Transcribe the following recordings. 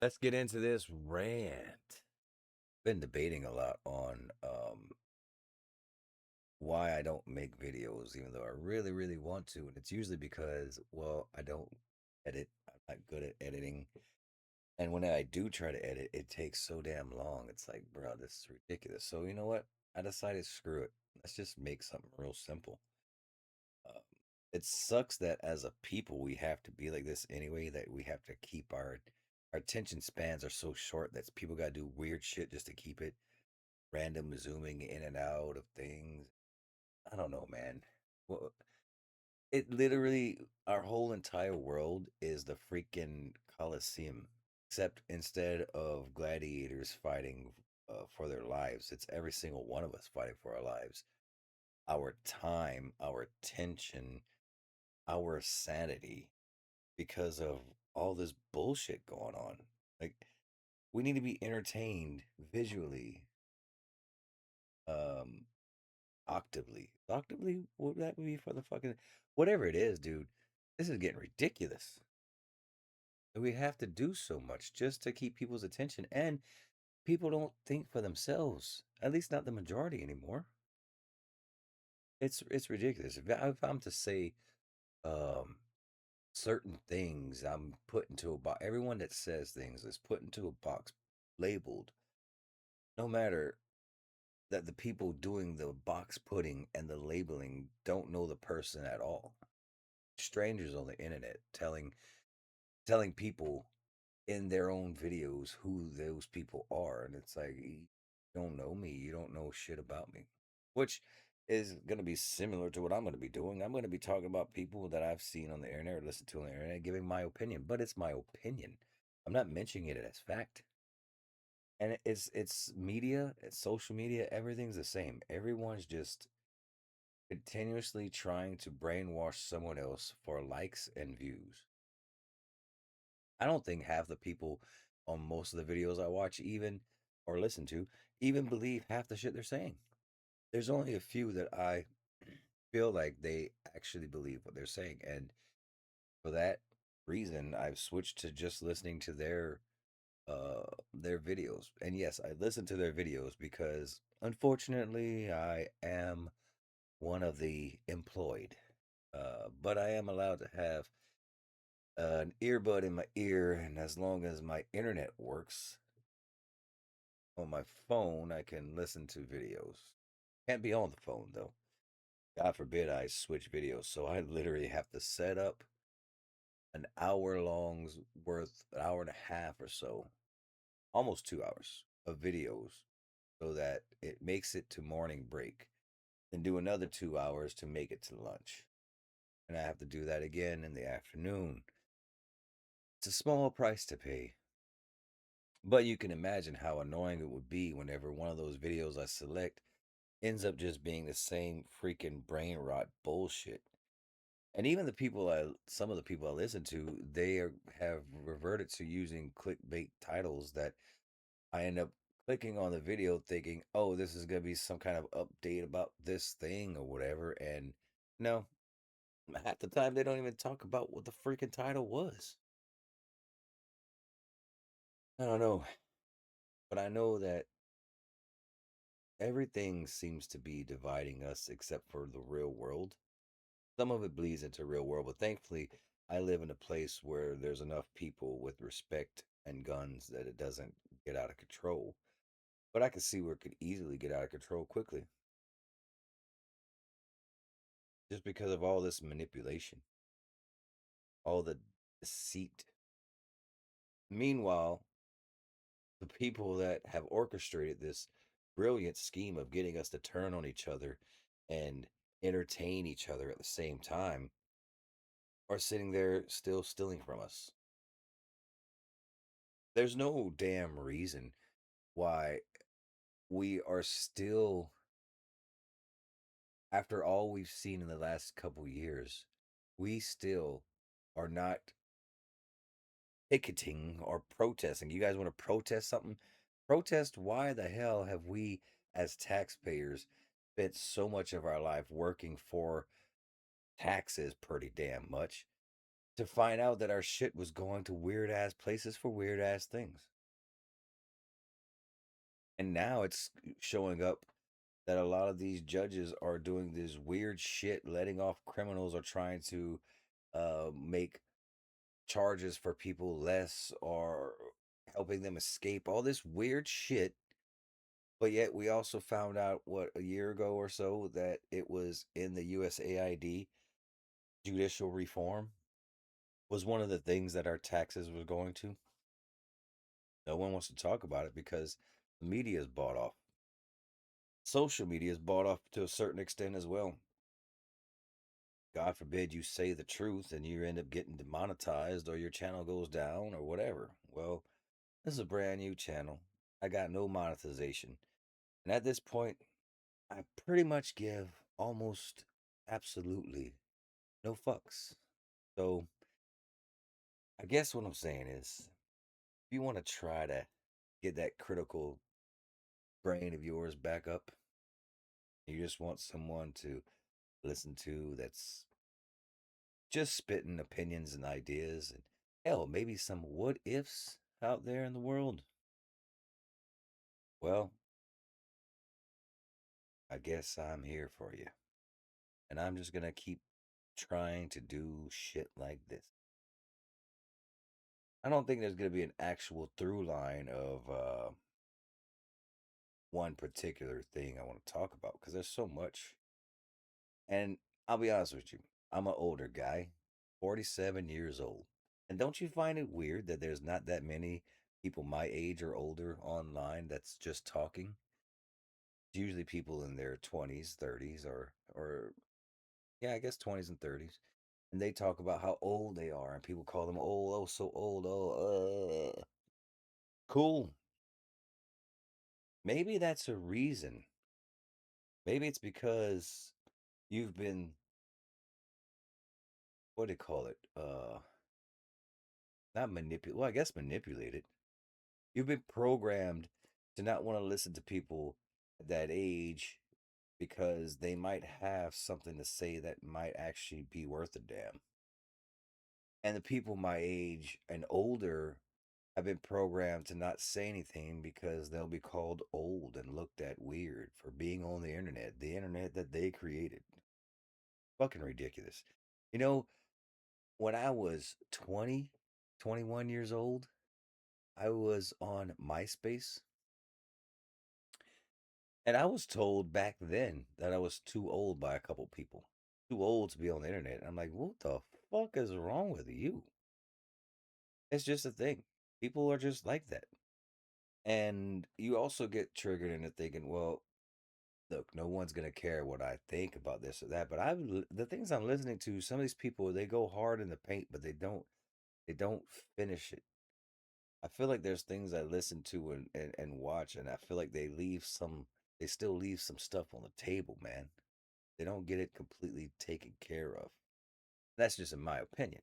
Let's get into this rant. Been debating a lot on why I don't make videos, even though I really, really want to. And it's usually because, well, I don't edit. I'm not good at editing. And when I do try to edit, it takes so damn long. It's like, bro, this is ridiculous. So, you know what? I decided, screw it. Let's just make something real simple. Um, it sucks that as a people, we have to be like this anyway, that we have to keep our attention spans are so short that people got to do weird shit just to keep it random zooming in and out of things. I don't know, man. Well, it literally, our whole entire world is the freaking Colosseum. Except instead of gladiators fighting for their lives, it's every single one of us fighting for our lives. Our time, our attention, our sanity because of all this bullshit going on. Like, we need to be entertained visually, um, octavely. Octavely, what would that be for the fucking whatever it is, dude? This is getting ridiculous. We have to do so much just to keep people's attention, and people don't think for themselves. At least not the majority anymore. It's ridiculous. If I'm to say um certain things, I'm put into a box. Everyone that says things is put into a box labeled, no matter that the people doing the box putting and the labeling don't know the person at all. Strangers on the internet telling people in their own videos who those people are, and it's like, you don't know me, you don't know shit about me, which is going to be similar to what I'm going to be doing. I'm going to be talking about people that I've seen on the internet or listened to on the internet, giving my opinion, but it's my opinion. I'm not mentioning it as fact. And it's media, it's social media, everything's the same. Everyone's just continuously trying to brainwash someone else for likes and views. I don't think half the people on most of the videos I watch even or listen to even believe half the shit they're saying. There's only a few that I feel like they actually believe what they're saying, and for that reason I've switched to just listening to their videos. And yes, I listen to their videos because unfortunately I am one of the employed. But I am allowed to have an earbud in my ear, and as long as my internet works on my phone, I can listen to videos. Can't be on the phone though. God forbid I switch videos. So I literally have to set up an hour long's worth, an hour and a half or so, almost 2 hours of videos so that it makes it to morning break. Then do another 2 hours to make it to lunch. And I have to do that again in the afternoon. It's a small price to pay. But you can imagine how annoying it would be whenever one of those videos I select ends up just being the same freaking brain rot bullshit. And even some of the people I listen to, have reverted to using clickbait titles that I end up clicking on the video thinking, oh, this is going to be some kind of update about this thing or whatever. And no, half the time they don't even talk about what the freaking title was. I don't know, but I know that everything seems to be dividing us except for the real world. Some of it bleeds into real world, but thankfully I live in a place where there's enough people with respect and guns that it doesn't get out of control. But I can see where it could easily get out of control quickly just because of all this manipulation, all the deceit. Meanwhile, the people that have orchestrated this brilliant scheme of getting us to turn on each other and entertain each other at the same time are sitting there still stealing from us. There's no damn reason why we are still, after all we've seen in the last couple years, we still are not picketing or protesting. You guys want to protest something? Protest why the hell have we as taxpayers spent so much of our life working for taxes pretty damn much? to find out that our shit was going to weird ass places for weird ass things. And now it's showing up that a lot of these judges are doing this weird shit, letting off criminals or trying to make charges for people less or helping them escape, all this weird shit. But yet, we also found out, what, a year ago or so, that it was in the USAID judicial reform was one of the things that our taxes was going to. No one wants to talk about it because the media is bought off. Social media is bought off to a certain extent as well. God forbid you say the truth and you end up getting demonetized or your channel goes down or whatever. Well, this is a brand new channel. I got no monetization. And at this point, I pretty much give almost absolutely no fucks. So I guess what I'm saying is, if you want to try to get that critical brain of yours back up, you just want someone to listen to that's just spitting opinions and ideas and hell, maybe some what ifs out there in the world. Well, I guess I'm here for you. And I'm just going to keep trying to do shit like this. I don't think there's going to be an actual through line of one particular thing I want to talk about because there's so much. And I'll be honest with you, I'm an older guy, 47 years old. And don't you find it weird that there's not that many people my age or older online that's just talking? It's usually people in their 20s, 30s, or yeah, I guess 20s and 30s. And they talk about how old they are, and people call them old, oh, so old, oh, cool. Maybe that's a reason. Maybe it's because you've been, what do you call it? Not manipulate. Well, I guess manipulated. You've been programmed to not want to listen to people at that age because they might have something to say that might actually be worth a damn. And the people my age and older have been programmed to not say anything because they'll be called old and looked at weird for being on the internet that they created. Fucking ridiculous. You know, when I was 20, 21 years old, I was on MySpace. And I was told back then that I was too old by a couple people. Too old to be on the internet. And I'm like, what the fuck is wrong with you? It's just a thing. People are just like that. And you also get triggered into thinking, well, look, no one's gonna care what I think about this or that. But the things I'm listening to, some of these people they go hard in the paint, but they don't finish it. I feel like there's things I listen to and watch, and I feel like they still leave some stuff on the table, man. They don't get it completely taken care of. That's just in my opinion.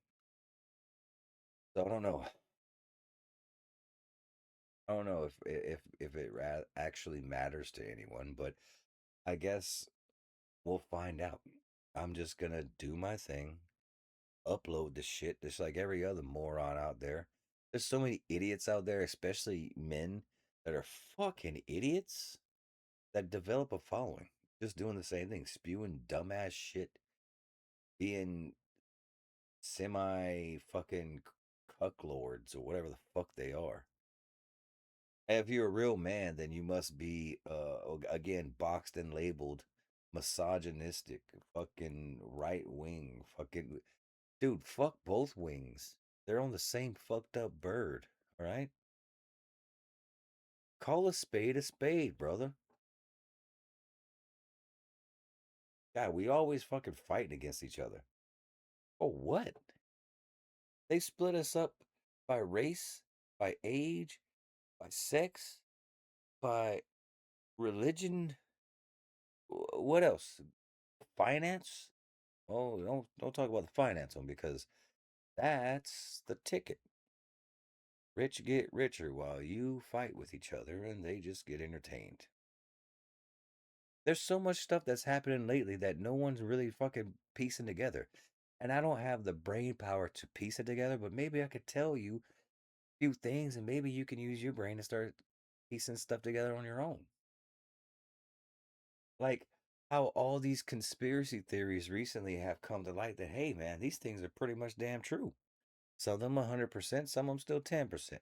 So I don't know. I don't know if it actually matters to anyone, but I guess we'll find out. I'm just gonna do my thing, upload the shit just like every other moron out there. There's so many idiots out there, especially men that are fucking idiots that develop a following. Just doing the same thing, spewing dumbass shit, being semi fucking cucklords or whatever the fuck they are. And if you're a real man, then you must be again boxed and labeled misogynistic, fucking right wing, fucking dude, fuck both wings. They're on the same fucked up bird, all right? Call a spade, brother. God, we always fucking fighting against each other. Oh, what? They split us up by race, by age, by sex, by religion. What else? Finance? Oh, don't talk about the finance one because that's the ticket. Rich get richer while you fight with each other and they just get entertained. There's so much stuff that's happening lately that no one's really fucking piecing together. And I don't have the brain power to piece it together, but maybe I could tell you a few things and maybe you can use your brain to start piecing stuff together on your own. Like how all these conspiracy theories recently have come to light that, hey, man, these things are pretty much damn true. Some of them 100%, some of them still 10%,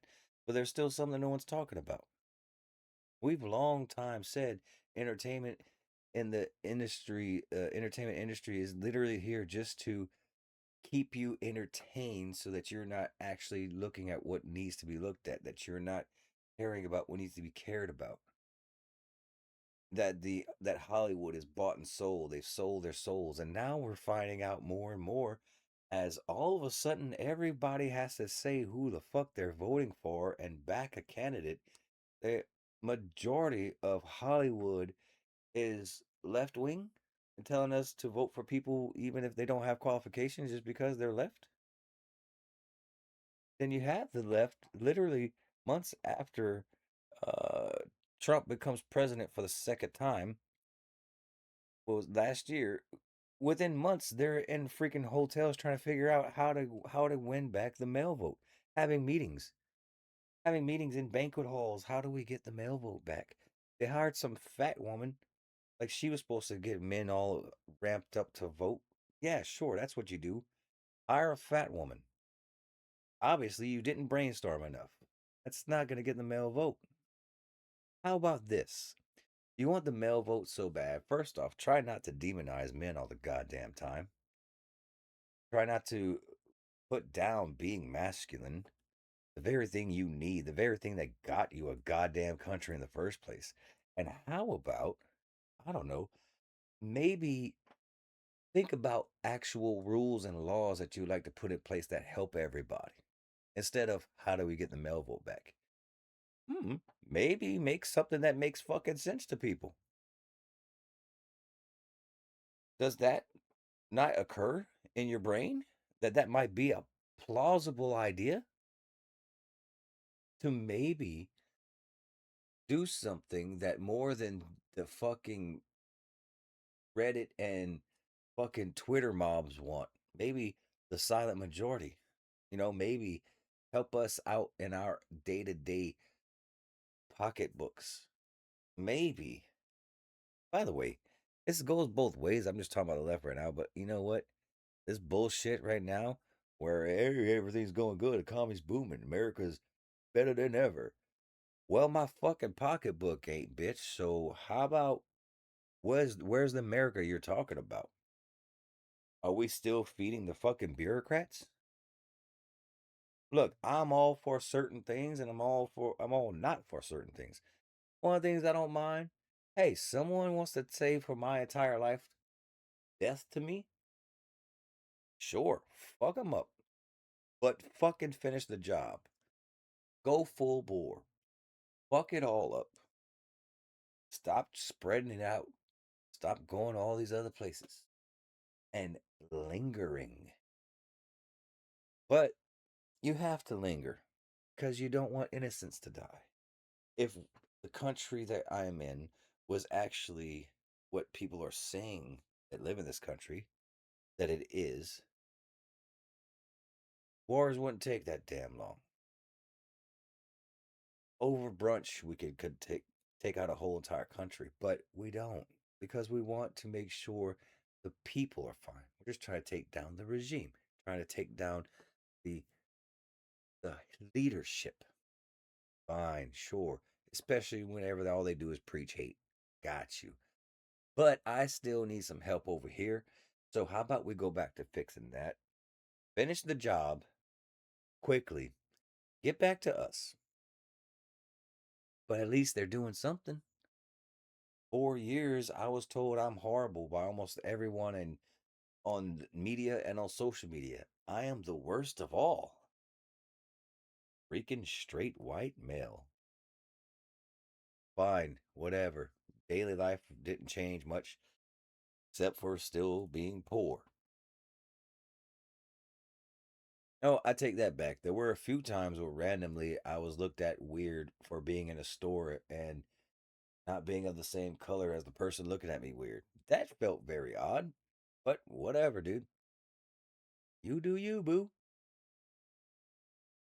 but there's still some that no one's talking about. We've long time said entertainment in the industry, entertainment industry is literally here just to keep you entertained so that you're not actually looking at what needs to be looked at, that you're not caring about what needs to be cared about. That Hollywood is bought and sold. They've sold their souls. And now we're finding out more and more as all of a sudden everybody has to say who the fuck they're voting for and back a candidate. The majority of Hollywood is left wing and telling us to vote for people even if they don't have qualifications just because they're left. Then you have the left literally months after uh, Trump becomes president for the second time, was last year. Within months, they're in freaking hotels trying to figure out how to win back the mail vote, having meetings, having meetings in banquet halls. How do we get the mail vote back? They hired some fat woman, like she was supposed to get men all ramped up to vote. Yeah, sure, that's what you do. Hire a fat woman. Obviously, you didn't brainstorm enough. That's not going to get the male vote. How about this? You want the male vote so bad. First off, try not to demonize men all the goddamn time. Try not to put down being masculine, the very thing you need, the very thing that got you a goddamn country in the first place. And how about, I don't know, maybe think about actual rules and laws that you'd like to put in place that help everybody instead of how do we get the male vote back? Hmm, maybe make something that makes fucking sense to people. Does that not occur in your brain that that might be a plausible idea to maybe do something that more than the fucking Reddit and fucking Twitter mobs want? Maybe the silent majority, maybe help us out in our day-to-day pocketbooks. Maybe. By the way, this goes both ways. I'm just talking about the left right now, but you know what? This bullshit right now, where hey, everything's going good, economy's booming, America's better than ever. Well, my fucking pocketbook ain't, bitch. So how about where's the America you're talking about? Are we still feeding the fucking bureaucrats? Look, I'm all for certain things and I'm all not for certain things. One of the things I don't mind, hey, someone wants to say for my entire life death to me? Sure, fuck them up. But fucking finish the job. Go full bore. Fuck it all up. Stop spreading it out. Stop going all these other places and lingering. But you have to linger because you don't want innocents to die. If the country that I am in was actually what people are saying that live in this country, that it is, wars wouldn't take that damn long. Over brunch, we could take out a whole entire country, but we don't because we want to make sure the people are fine. We're just trying to take down the regime, trying to take down the the leadership. Fine, sure. Especially whenever all they do is preach hate. Got you. But I still need some help over here. So how about we go back to fixing that? Finish the job quickly. Get back to us. But at least they're doing something. 4 years, I was told I'm horrible by almost everyone and on media and on social media. I am the worst of all. Freaking straight white male. Fine, whatever. Daily life didn't change much except for still being poor. No, I take that back. There were a few times where randomly I was looked at weird for being in a store and not being of the same color as the person looking at me weird. That felt very odd, but whatever, dude. You do you, boo.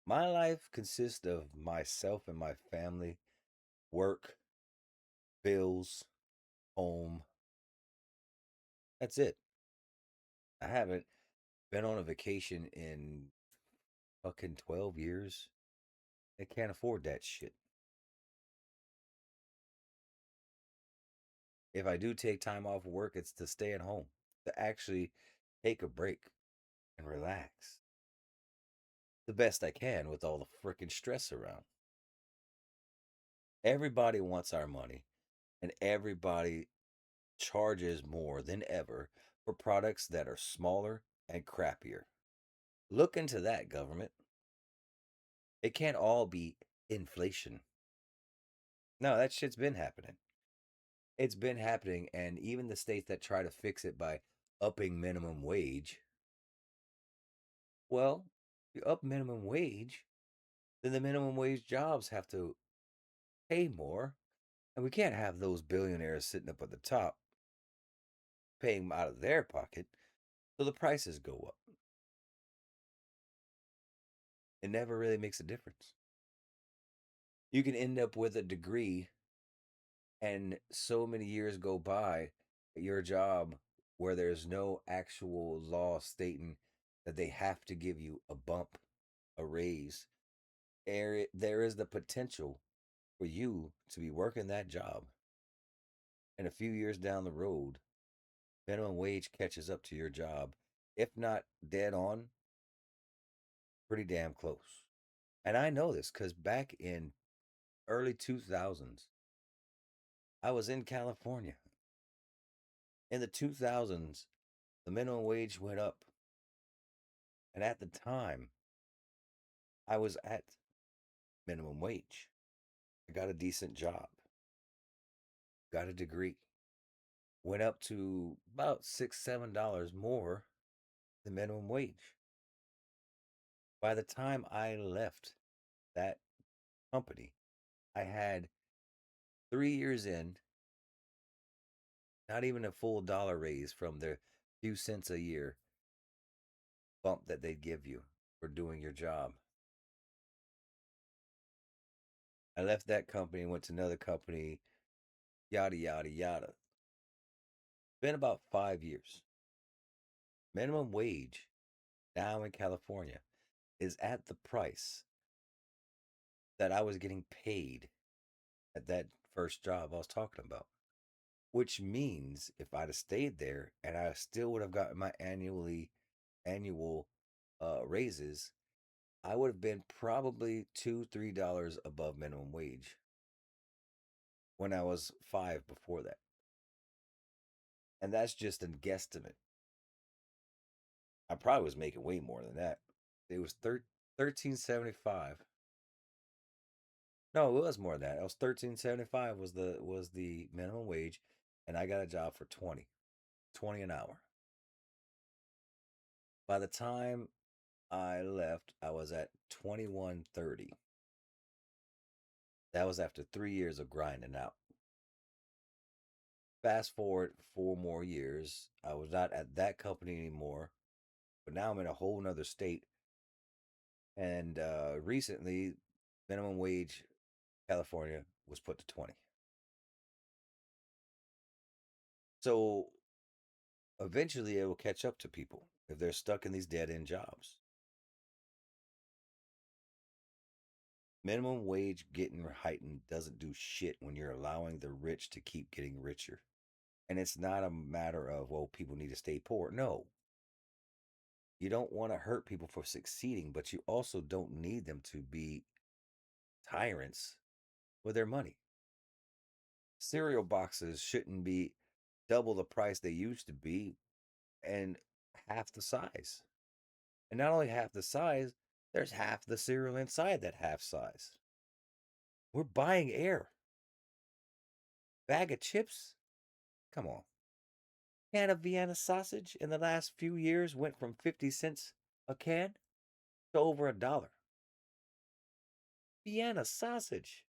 My life consists of myself and my family, work, bills, home. That's it. I haven't been on a vacation in fucking 12 years. They can't afford that shit. If I do take time off of work, it's to stay at home, to actually take a break and relax the best I can with all the freaking stress around. Everybody wants our money, and everybody charges more than ever for products that are smaller and crappier. Look into that, government. It can't all be inflation. No, that shit's been happening. It's been happening, and even the states that try to fix it by upping minimum wage, well, you up minimum wage, then the minimum wage jobs have to pay more, and we can't have those billionaires sitting up at the top paying out of their pocket, so the prices go up. It never really makes a difference. You can end up with a degree, and so many years go by at your job where there's no actual law stating that they have to give you a bump, a raise. There is the potential for you to be working that job, and a few years down the road, minimum wage catches up to your job, if not dead on, pretty damn close. And I know this because back in early 2000s, I was in California. In the 2000s, the minimum wage went up. And at the time, I was at minimum wage. I got a decent job, got a degree, went up to about $6, $7 more than minimum wage. By the time I left that company, I had 3 years in, not even a full dollar raise from the few cents a year bump that they'd give you for doing your job. I left that company and went to another company, yada, yada, yada. Been about 5 years. Minimum wage now in California is at the price that I was getting paid at that first job I was talking about. Which means if I'd have stayed there and I still would have gotten my annual raises, I would have been probably $2, $3 above minimum wage when I was five before that. And that's just a guesstimate. I probably was making way more than that. It was 13.75. No, it was more than that. It was 13.75 was the minimum wage, and I got a job for 20 an hour. By the time I left, I was at 21.30. That was after 3 years of grinding out. Fast forward 4 more years, I was not at that company anymore, but now I'm in a whole nother state. And recently, minimum wage California was put to 20. So eventually, it will catch up to people if they're stuck in these dead end jobs. Minimum wage getting heightened doesn't do shit when you're allowing the rich to keep getting richer. And it's not a matter of, well, people need to stay poor. No, you don't want to hurt people for succeeding, but you also don't need them to be tyrants with their money. Cereal boxes shouldn't be double the price they used to be and half the size. And not only half the size, there's half the cereal inside that half size. We're buying air. Bag of chips? Come on. Can of Vienna sausage in the last few years went from 50 cents a can to over $1. Vienna sausage.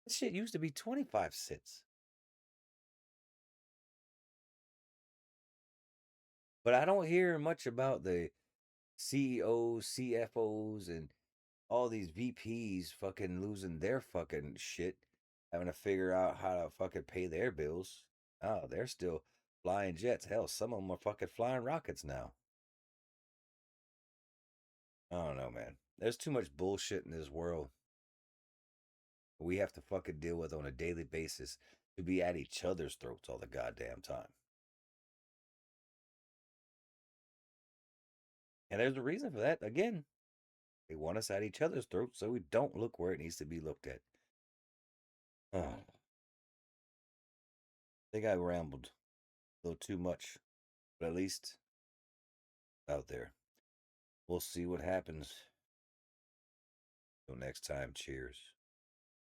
This shit used to be 25 cents. But I don't hear much about the CEOs, CFOs, and all these VPs fucking losing their fucking shit, having to figure out how to fucking pay their bills. Oh, they're still flying jets. Hell, some of them are fucking flying rockets now. I don't know, man. There's too much bullshit in this world we have to fucking deal with on a daily basis to be at each other's throats all the goddamn time. And there's a reason for that. Again, they want us at each other's throats so we don't look where it needs to be looked at. Oh, I think I rambled a little too much, but at least out there. We'll see what happens. Till next time, cheers.